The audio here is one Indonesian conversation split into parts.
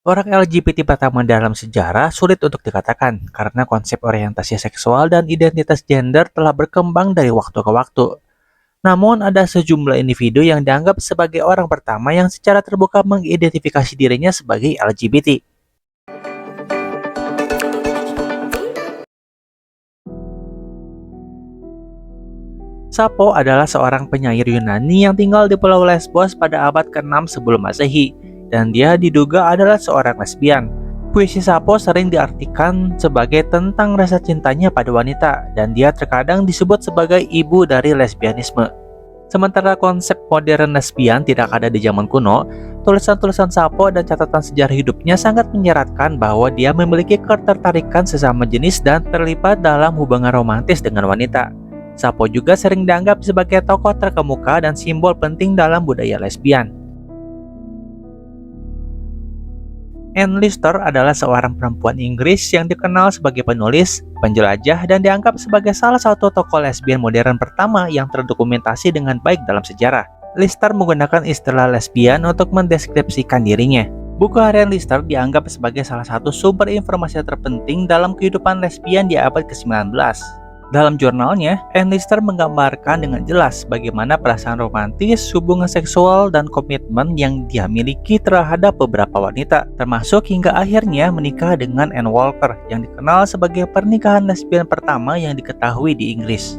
Orang LGBT pertama dalam sejarah sulit untuk dikatakan karena konsep orientasi seksual dan identitas gender telah berkembang dari waktu ke waktu. Namun ada sejumlah individu yang dianggap sebagai orang pertama yang secara terbuka mengidentifikasi dirinya sebagai LGBT. Sappho adalah seorang penyair Yunani yang tinggal di Pulau Lesbos pada abad ke-6 sebelum Masehi, dan dia diduga adalah seorang lesbian. Puisi Sappho sering diartikan sebagai tentang rasa cintanya pada wanita, dan dia terkadang disebut sebagai ibu dari lesbianisme. Sementara konsep modern lesbian tidak ada di zaman kuno, tulisan-tulisan Sappho dan catatan sejarah hidupnya sangat menyeratkan bahwa dia memiliki ketertarikan sesama jenis dan terlibat dalam hubungan romantis dengan wanita. Sappho juga sering dianggap sebagai tokoh terkemuka dan simbol penting dalam budaya lesbian. Anne Lister adalah seorang perempuan Inggris yang dikenal sebagai penulis, penjelajah, dan dianggap sebagai salah satu tokoh lesbian modern pertama yang terdokumentasi dengan baik dalam sejarah. Lister menggunakan istilah lesbian untuk mendeskripsikan dirinya. Buku harian Lister dianggap sebagai salah satu sumber informasi terpenting dalam kehidupan lesbian di abad ke-19. Dalam jurnalnya, Anne Lister menggambarkan dengan jelas bagaimana perasaan romantis, hubungan seksual, dan komitmen yang dia miliki terhadap beberapa wanita, termasuk hingga akhirnya menikah dengan Anne Walker, yang dikenal sebagai pernikahan lesbian pertama yang diketahui di Inggris.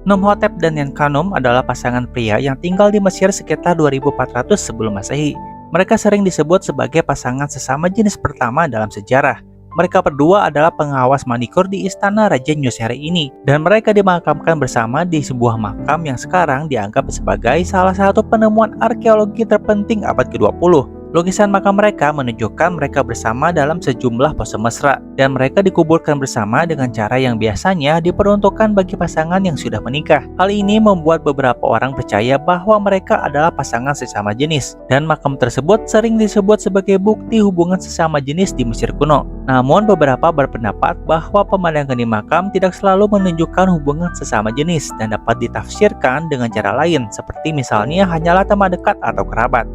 Numhotep dan Nenkhanum adalah pasangan pria yang tinggal di Mesir sekitar 2400 sebelum Masehi. Mereka sering disebut sebagai pasangan sesama jenis pertama dalam sejarah. Mereka berdua adalah pengawas manikur di istana Raja Nusere ini, dan mereka dimakamkan bersama di sebuah makam yang sekarang dianggap sebagai salah satu penemuan arkeologi terpenting abad ke-20. Lukisan makam mereka menunjukkan mereka bersama dalam sejumlah pose mesra, dan mereka dikuburkan bersama dengan cara yang biasanya diperuntukkan bagi pasangan yang sudah menikah. Hal ini membuat beberapa orang percaya bahwa mereka adalah pasangan sesama jenis, dan makam tersebut sering disebut sebagai bukti hubungan sesama jenis di Mesir kuno. Namun beberapa berpendapat bahwa pemandangan di makam tidak selalu menunjukkan hubungan sesama jenis dan dapat ditafsirkan dengan cara lain, seperti misalnya hanyalah teman dekat atau kerabat.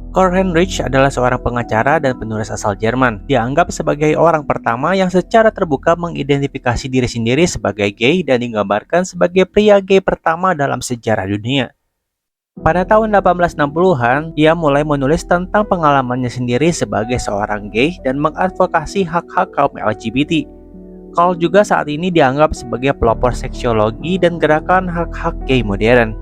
Karl Heinrich adalah seorang pengacara dan penulis asal Jerman. Dianggap sebagai orang pertama yang secara terbuka mengidentifikasi diri sendiri sebagai gay dan digambarkan sebagai pria gay pertama dalam sejarah dunia. Pada tahun 1860-an, ia mulai menulis tentang pengalamannya sendiri sebagai seorang gay dan mengadvokasi hak-hak kaum LGBT. Karl juga saat ini dianggap sebagai pelopor seksiologi dan gerakan hak-hak gay modern.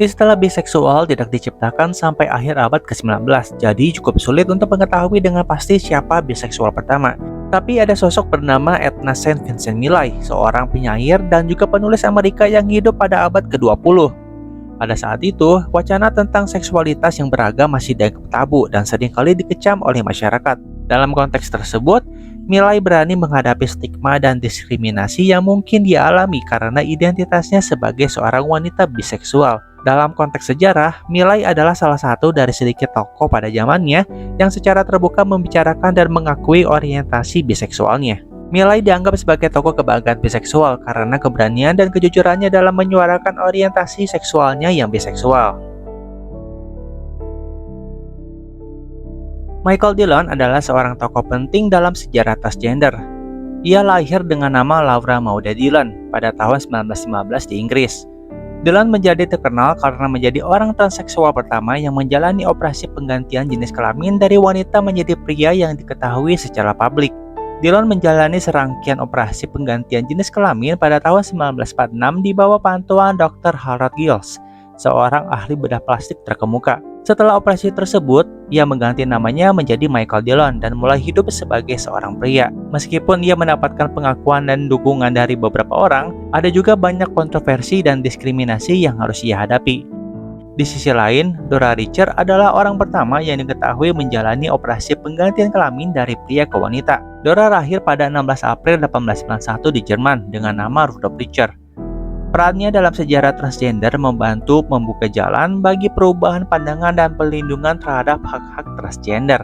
Istilah biseksual tidak diciptakan sampai akhir abad ke-19, jadi cukup sulit untuk mengetahui dengan pasti siapa biseksual pertama. Tapi ada sosok bernama Edna St. Vincent Millay, seorang penyair dan juga penulis Amerika yang hidup pada abad ke-20. Pada saat itu, wacana tentang seksualitas yang beragam masih dianggap tabu dan seringkali dikecam oleh masyarakat. Dalam konteks tersebut, Millay berani menghadapi stigma dan diskriminasi yang mungkin dia alami karena identitasnya sebagai seorang wanita biseksual. Dalam konteks sejarah, Millay adalah salah satu dari sedikit tokoh pada zamannya yang secara terbuka membicarakan dan mengakui orientasi biseksualnya. Millay dianggap sebagai tokoh kebanggaan biseksual karena keberanian dan kejujurannya dalam menyuarakan orientasi seksualnya yang biseksual. Michael Dillon adalah seorang tokoh penting dalam sejarah transgender. Ia lahir dengan nama Laura Maude Dillon pada tahun 1915 di Inggris. Dillon menjadi terkenal karena menjadi orang transseksual pertama yang menjalani operasi penggantian jenis kelamin dari wanita menjadi pria yang diketahui secara publik. Dillon menjalani serangkaian operasi penggantian jenis kelamin pada tahun 1946 di bawah pantauan Dr. Harold Gills, seorang ahli bedah plastik terkemuka. Setelah operasi tersebut, ia mengganti namanya menjadi Michael Dillon dan mulai hidup sebagai seorang pria. Meskipun ia mendapatkan pengakuan dan dukungan dari beberapa orang, ada juga banyak kontroversi dan diskriminasi yang harus ia hadapi. Di sisi lain, Dora Richer adalah orang pertama yang diketahui menjalani operasi penggantian kelamin dari pria ke wanita. Dora lahir pada 16 April 1891 di Jerman dengan nama Rudolf Richer. Perannya dalam sejarah transgender membantu membuka jalan bagi perubahan pandangan dan pelindungan terhadap hak-hak transgender.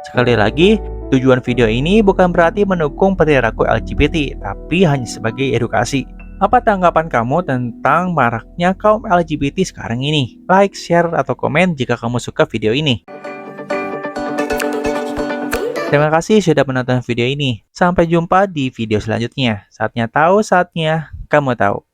Sekali lagi, tujuan video ini bukan berarti mendukung perilaku LGBT, tapi hanya sebagai edukasi. Apa tanggapan kamu tentang maraknya kaum LGBT sekarang ini? Like, share, atau komen jika kamu suka video ini. Terima kasih sudah menonton video ini. Sampai jumpa di video selanjutnya. Saatnya tahu, saatnya kamu tahu.